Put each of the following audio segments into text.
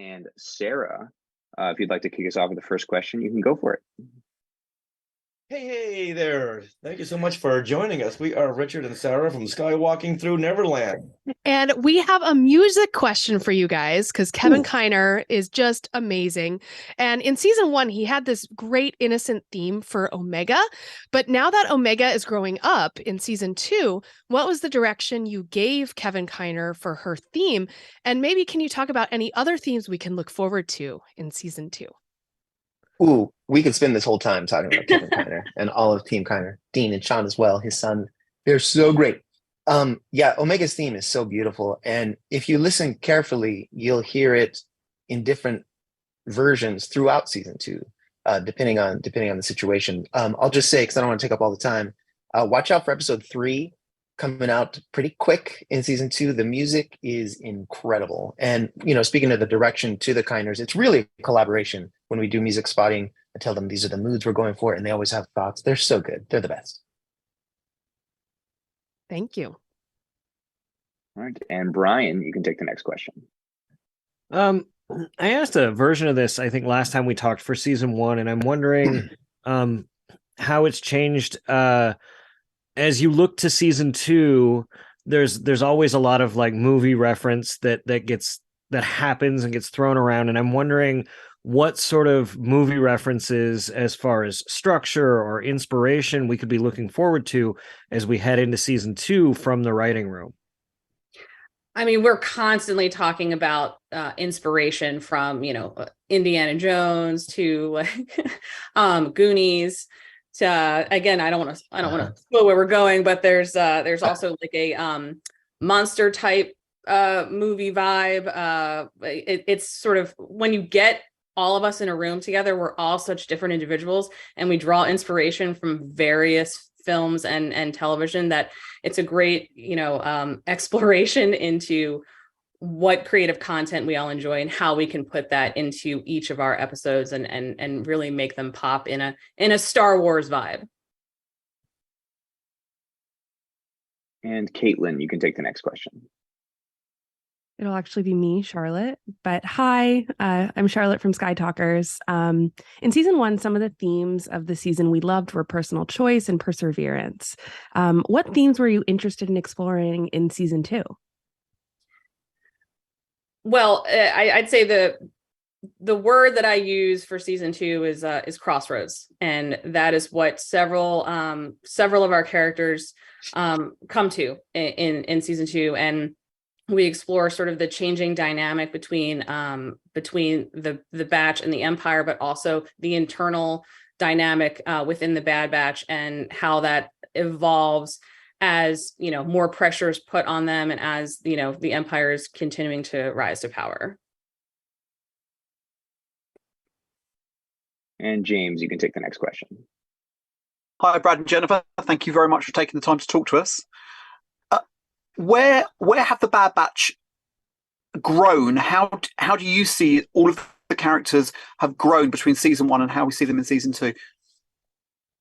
And Sarah, if you'd like to kick us off with the first question, you can go for it. Hey there. Thank you so much for joining us. We are Richard and Sarah from Skywalking Through Neverland. And we have a music question for you guys because Kevin Kiner is just amazing. And in season 1, he had this great innocent theme for Omega. But now that Omega is growing up in season 2, what was the direction you gave Kevin Kiner for her theme? And maybe can you talk about any other themes we can look forward to in season 2? Ooh, we could spend this whole time talking about Kevin Kiner and all of Team Kiner, Dean and Sean as well, his son. They're so great. Yeah, Omega's theme is so beautiful. And if you listen carefully, you'll hear it in different versions throughout season 2, depending on the situation. I'll just say, because I don't want to take up all the time, watch out for episode 3 coming out pretty quick in season 2. The music is incredible. And, speaking of the direction to the Kiners, it's really a collaboration. When we do music spotting, I tell them these are the moods we're going for, and they always have thoughts. They're so good. They're the best. Thank you. All right. And Brian, you can take the next question. I asked a version of this, I think, last time we talked for season 1, and I'm wondering how it's changed. As you look to season 2, there's always a lot of like movie reference that happens and gets thrown around, and I'm wondering what sort of movie references as far as structure or inspiration we could be looking forward to as we head into season 2 from the writing room. I mean, we're constantly talking about inspiration from, Indiana Jones to Goonies to, again, I don't want to spoil where we're going, but there's also like a monster type movie vibe. It's sort of when you get all of us in a room together, we're all such different individuals, and we draw inspiration from various films and television that it's a great, exploration into what creative content we all enjoy and how we can put that into each of our episodes and really make them pop in a Star Wars vibe. And Caitlin, you can take the next question. It'll actually be me, Charlotte. But hi, I'm Charlotte from Skytalkers. In season 1, some of the themes of the season we loved were personal choice and perseverance. What themes were you interested in exploring in season 2? Well, I'd say the word that I use for season 2 is crossroads, and that is what several of our characters come to in season 2, and we explore sort of the changing dynamic between the Batch and the Empire, but also the internal dynamic within the Bad Batch and how that evolves as more pressure is put on them and as the Empire is continuing to rise to power. And James, you can take the next question. Hi, Brad and Jennifer. Thank you very much for taking the time to talk to us. Where have the Bad Batch grown? How do you see all of the characters have grown between season 1 and how we see them in season 2?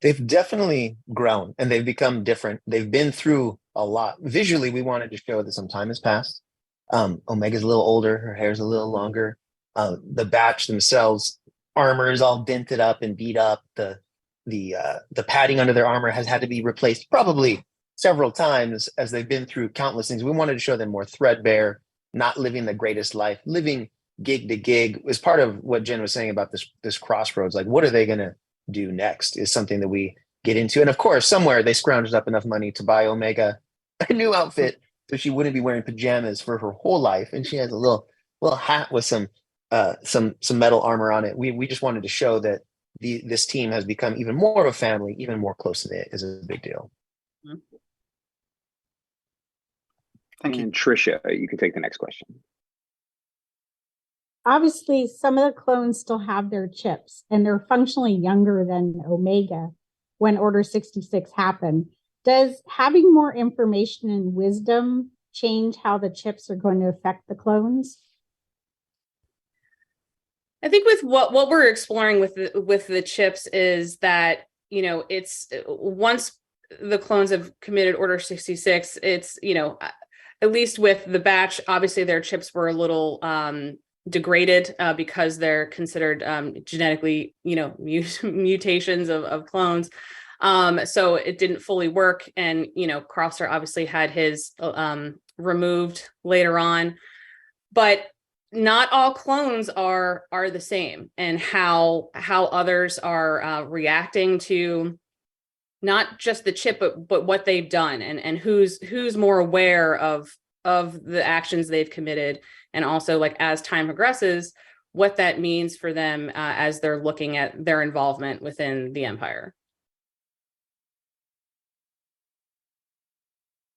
They've definitely grown and they've become different. They've been through a lot. Visually, we wanted to show that some time has passed. Omega's a little older, her hair's a little longer. The Batch themselves, armor is all dented up and beat up. The padding under their armor has had to be replaced probably several times as they've been through countless things. We wanted to show them more threadbare, not living the greatest life, living gig to gig. Was part of what Jen was saying about this crossroads. Like, what are they going to do next is something that we get into. And of course, somewhere they scrounged up enough money to buy Omega a new outfit so she wouldn't be wearing pajamas for her whole life. And she has a little hat with some metal armor on it. We just wanted to show that this team has become even more of a family, even more close knit is a big deal. Thank you. And Tricia, you can take the next question. Obviously, some of the clones still have their chips, and they're functionally younger than Omega when Order 66 happened. Does having more information and wisdom change how the chips are going to affect the clones? I think with what we're exploring with the chips is that, it's once the clones have committed Order 66, it's, at least with the Batch, obviously their chips were a little degraded because they're considered genetically, mutations of clones. So it didn't fully work. And, Crofster obviously had his removed later on, but not all clones are the same, and how others are reacting to not just the chip, but what they've done, and who's more aware of the actions they've committed, and also, like, as time progresses, what that means for them as they're looking at their involvement within the Empire.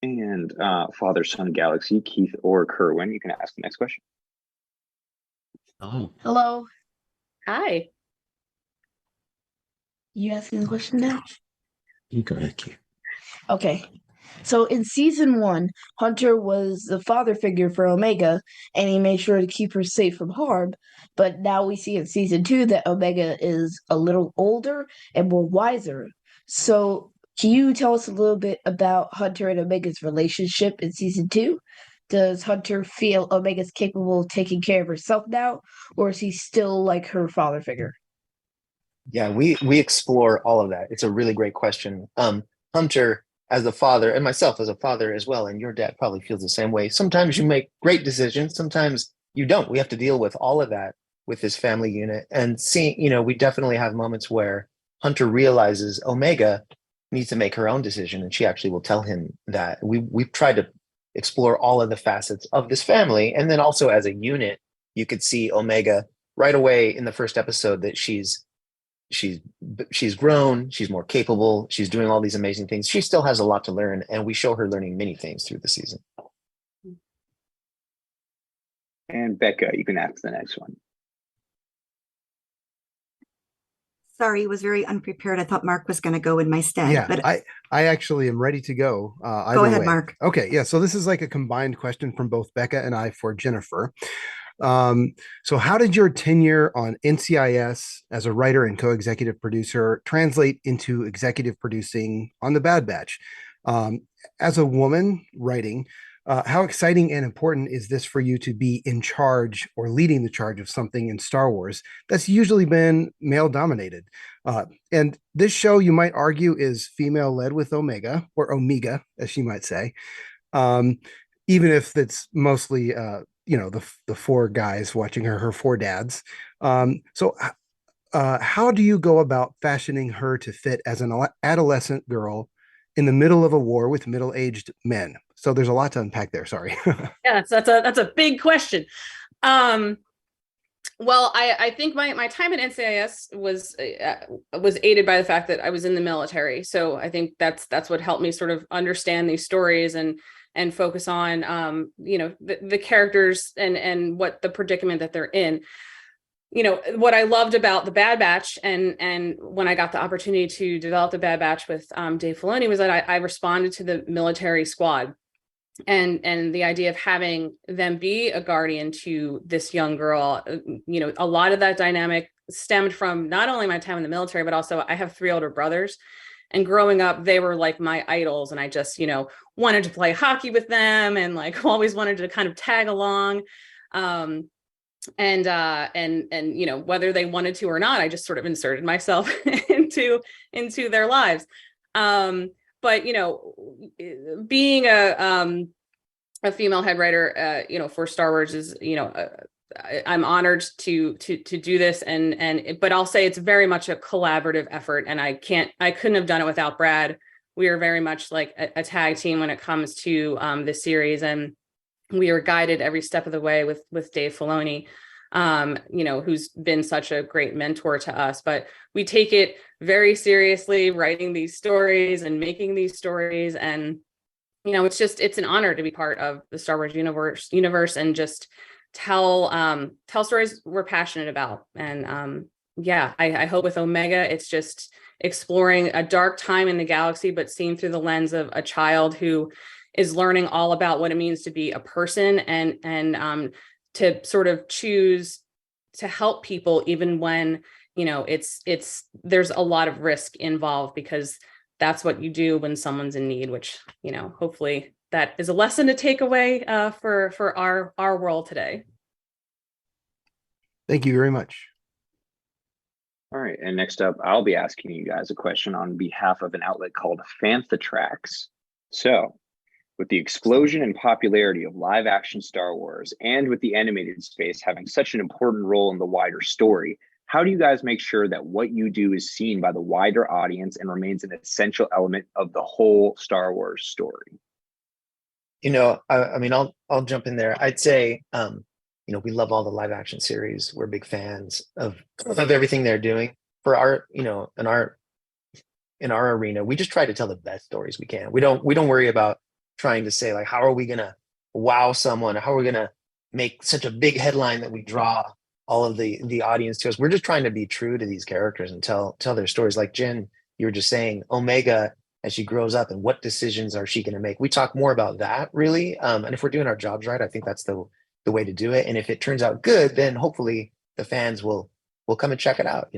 And Father Son Galaxy, Keith or Kerwin, you can ask the next question. Oh, Hello. Hi. You asking the question now? you go ahead, Keith. Okay. So in season 1, Hunter was the father figure for Omega, and he made sure to keep her safe from harm. But now we see in season 2 that Omega is a little older and more wiser. So can you tell us a little bit about Hunter and Omega's relationship in season 2? Does Hunter feel Omega's capable of taking care of herself now, or is he still like her father figure? Yeah, we explore all of that. It's a really great question. Hunter, as a father, and myself as a father as well, and your dad probably feels the same way. Sometimes you make great decisions, sometimes you don't. We have to deal with all of that with this family unit. And we definitely have moments where Hunter realizes Omega needs to make her own decision, and she actually will tell him that. We've tried to explore all of the facets of this family, and then also as a unit, you could see Omega right away in the first episode that she's grown, she's more capable, she's doing all these amazing things. She still has a lot to learn, and we show her learning many things through the season. And Becca, you can ask the next one. Sorry, was very unprepared. I thought Mark was going to go in my stead. Yeah, but I actually am ready to go. Go ahead, Mark. Okay, yeah. So this is like a combined question from both Becca and I for Jennifer. So how did your tenure on NCIS as a writer and co-executive producer translate into executive producing on The Bad Batch? As a woman writing, how exciting and important is this for you to be in charge or leading the charge of something in Star Wars that's usually been male dominated? And this show, you might argue, is female led with Omega, or Omega, as she might say, even if it's mostly the four guys watching her 4 dads. So how do you go about fashioning her to fit as an adolescent girl in the middle of a war with middle-aged men? So there's a lot to unpack there. Sorry. Yeah, that's a big question. Well, I think my time at NCIS was aided by the fact that I was in the military. So I think that's what helped me sort of understand these stories and focus on the characters and what the predicament that they're in. What I loved about the Bad Batch and when I got the opportunity to develop the Bad Batch with Dave Filoni was that I responded to the military squad and the idea of having them be a guardian to this young girl. A lot of that dynamic stemmed from not only my time in the military, but also I have 3 older brothers. And growing up, they were like my idols. And I just, wanted to play hockey with them and like always wanted to kind of tag along. And whether they wanted to or not, I just sort of inserted myself into their lives. But being a female head writer, for Star Wars is, I'm honored to do this, but I'll say it's very much a collaborative effort, and I couldn't have done it without Brad. We are very much like a tag team when it comes to this series, and we are guided every step of the way with Dave Filoni, who's been such a great mentor to us. But we take it very seriously, writing these stories and making these stories, and it's an honor to be part of the Star Wars universe and just tell stories we're passionate about. And I hope with Omega, it's just exploring a dark time in the galaxy, but seen through the lens of a child who is learning all about what it means to be a person and to sort of choose to help people, even when, there's a lot of risk involved, because that's what you do when someone's in need, which, hopefully that is a lesson to take away for our world today. Thank you very much. All right, and next up, I'll be asking you guys a question on behalf of an outlet called Fantha Tracks. So, with the explosion and popularity of live action Star Wars and with the animated space having such an important role in the wider story, how do you guys make sure that what you do is seen by the wider audience and remains an essential element of the whole Star Wars story? I mean, I'll jump in there. I'd say, we love all the live action series. We're big fans of everything they're doing. For our, in our arena, we just try to tell the best stories we can. We don't worry about trying to say like, how are we gonna wow someone? How are we gonna make such a big headline that we draw all of the audience to us? We're just trying to be true to these characters and tell their stories. Like Jen, you were just saying, Omega, as she grows up, and what decisions are she going to make? We talk more about that, really. And if we're doing our jobs right, I think that's the way to do it. And if it turns out good, then hopefully the fans will come and check it out.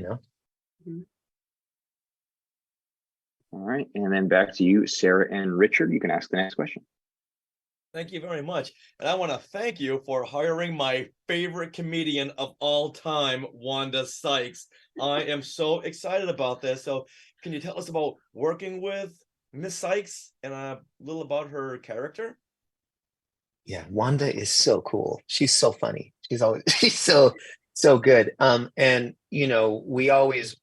All right, and then back to you, Sarah and Richard. You can ask the next question. Thank you very much. And I want to thank you for hiring my favorite comedian of all time, Wanda Sykes. I am so excited about this. So can you tell us about working with Miss Sykes and a little about her character? Yeah, Wanda is so cool. She's so funny. She's so good. And we always,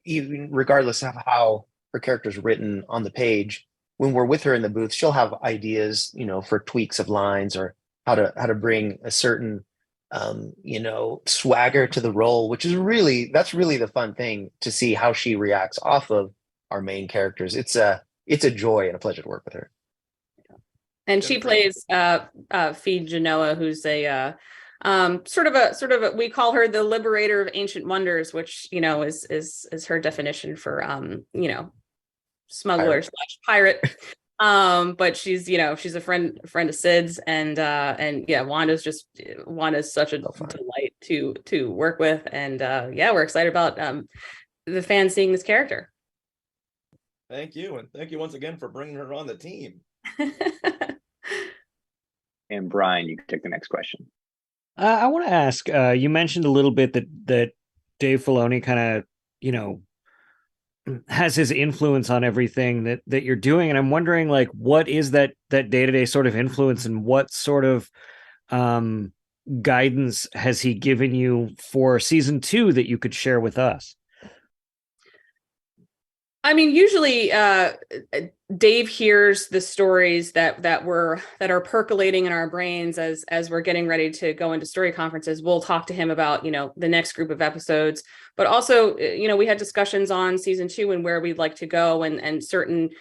even regardless of how her character's written on the page, when we're with her in the booth, she'll have ideas, for tweaks of lines or how to bring a certain swagger to the role, which is that's really the fun thing, to see how she reacts off of our main characters. It's a joy and a pleasure to work with her. And she plays Fee Genoa, who's a sort of a we call her the liberator of ancient wonders, which is her definition for smuggler / pirate. But she's a friend of Sid's, and yeah, Wanda's such a delight to work with, and we're excited about the fans seeing this character. Thank you, and thank you once again for bringing her on the team. And Brian, you can take the next question. I want to ask, you mentioned a little bit that Dave Filoni kind of, has his influence on everything that you're doing. And I'm wondering, like, what is that day-to-day sort of influence, and what sort of guidance has he given you for season 2 that you could share with us? I mean, usually Dave hears the stories that are percolating in our brains as we're getting ready to go into story conferences. We'll talk to him about, the next group of episodes, but also, we had discussions on season 2 and where we'd like to go, and certain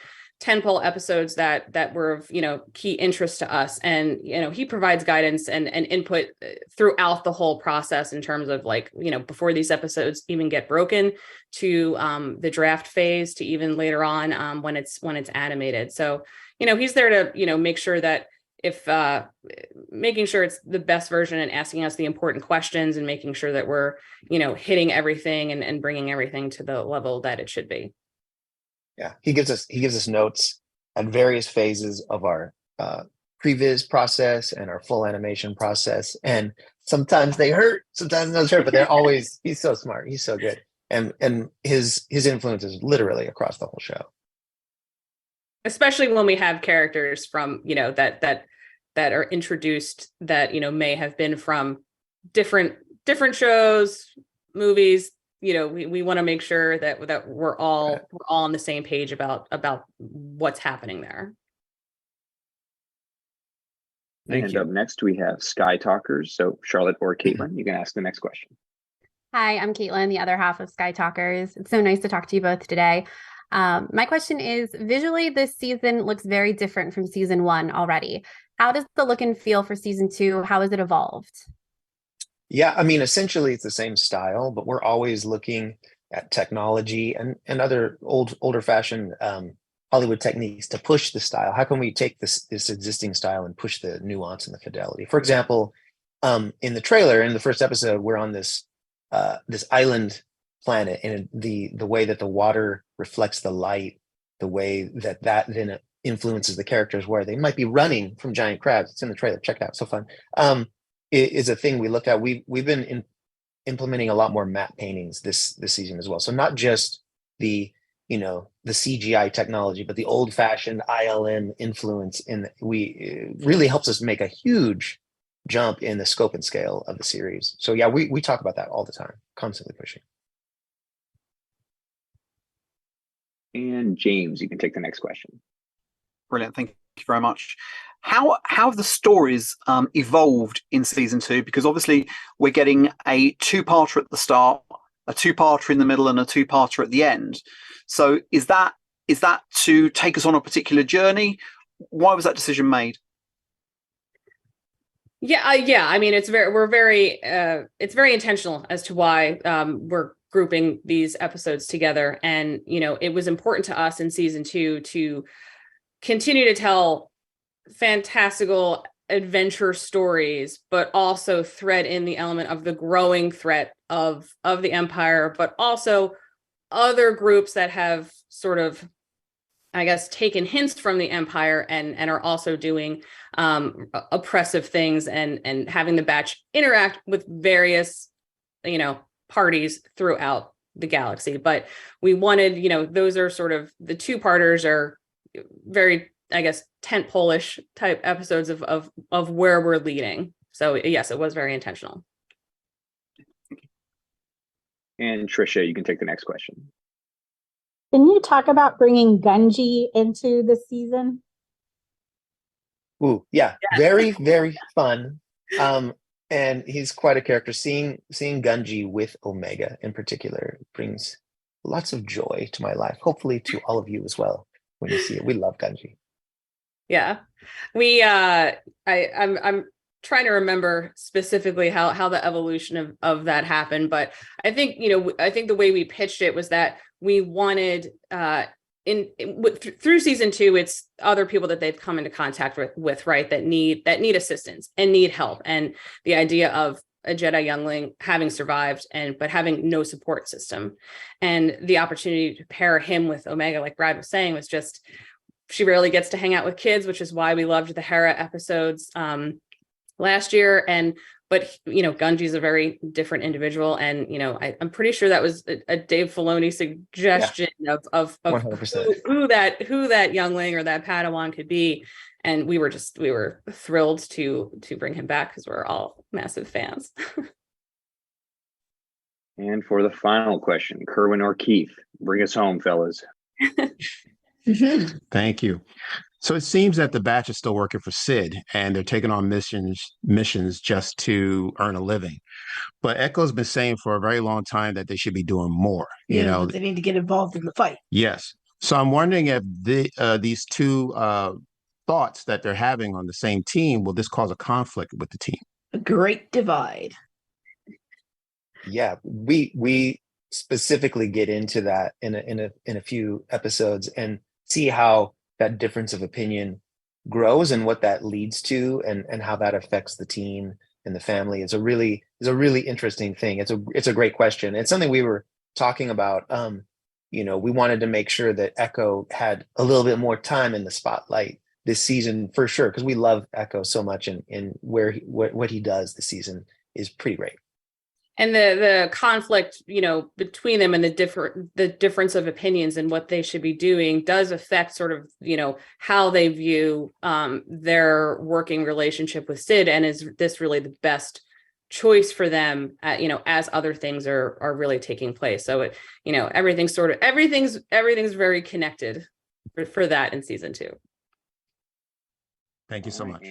tentpole episodes that were of, key interest to us. And, he provides guidance and input throughout the whole process, in terms of, like, before these episodes even get broken, to the draft phase, to even later on when it's animated. So, he's there to, make sure that making sure it's the best version, and asking us the important questions, and making sure that we're, hitting everything and bringing everything to the level that it should be. Yeah, he gives us notes at various phases of our previs process and our full animation process, and sometimes they hurt, sometimes those hurt, but they're always, he's so smart, he's so good, and his influence is literally across the whole show. Especially when we have characters from that are introduced that may have been from different shows, movies. We want to make sure that we're all on the same page about what's happening there. And up next, we have Skytalkers. So Charlotte or Caitlin, you can ask the next question. Hi, I'm Caitlin, the other half of Skytalkers. It's so nice to talk to you both today. My question is, visually, this season looks very different from season 1 already. How does the look and feel for season 2? How has it evolved? Yeah, I mean, essentially it's the same style, but we're always looking at technology and other older fashioned Hollywood techniques to push the style. How can we take this existing style and push the nuance and the fidelity? For example, in the trailer, in the first episode, we're on this island planet, and the way that the water reflects the light, the way that then influences the characters, where they might be running from giant crabs. It's in the trailer. Check it out. So fun. Is a thing we look at. We've been implementing a lot more matte paintings this season as well. So not just the CGI technology, but the old fashioned ILM influence it really helps us make a huge jump in the scope and scale of the series. So yeah, we talk about that all the time, constantly pushing. And James, you can take the next question. Brilliant. Thank you very much. How have the stories evolved in season 2? Because obviously we're getting a 2-parter at the start, a 2-parter in the middle, and a 2-parter at the end. So is that to take us on a particular journey? Why was that decision made? Yeah. I mean, it's very intentional as to why we're grouping these episodes together. And, it was important to us in season 2 to continue to tell fantastical adventure stories, but also thread in the element of the growing threat of the Empire, but also other groups that have sort of, I guess, taken hints from the Empire and are also doing oppressive things and having the batch interact with various, parties throughout the galaxy. But we wanted, those are sort of the 2-parters are very, I guess, tent-pole-ish type episodes of where we're leading. So yes, it was very intentional. And Trisha, you can take the next question. Can you talk about bringing Gunji into the season? Ooh, yeah, very, very fun. And he's quite a character. Seeing Gunji with Omega in particular brings lots of joy to my life. Hopefully to all of you as well when you see it. We love Gunji. Yeah, we I'm trying to remember specifically how the evolution of that happened, but I think the way we pitched it was that we wanted through season 2, it's other people that they've come into contact with right, that need assistance and need help, and the idea of a Jedi youngling having survived but having no support system, and the opportunity to pair him with Omega, like Brad was saying, was just, she rarely gets to hang out with kids, which is why we loved the Hera episodes last year. But Gunji's a very different individual, and I'm pretty sure that was a Dave Filoni suggestion of 100%. who that youngling or that Padawan could be, and we were thrilled to bring him back because we're all massive fans. And for the final question, Kerwin or Keith, bring us home, fellas. Thank you. So it seems that the batch is still working for Sid, and they're taking on missions just to earn a living. But Echo's been saying for a very long time that they should be doing more. But they need to get involved in the fight. Yes. So I'm wondering if these two thoughts that they're having on the same team, will this cause a conflict with the team? A great divide. Yeah, we specifically get into that in a few episodes and see how that difference of opinion grows and what that leads to, and how that affects the team and the family is a really interesting thing. It's a great question. It's something we were talking about. We wanted to make sure that Echo had a little bit more time in the spotlight this season for sure, because we love Echo so much, and what he does this season is pretty great. And the conflict, between them and the difference of opinions and what they should be doing does affect sort of, how they view their working relationship with Sid, and is this really the best choice for them, as other things are really taking place. So everything's very connected for that in season 2. Thank you so much.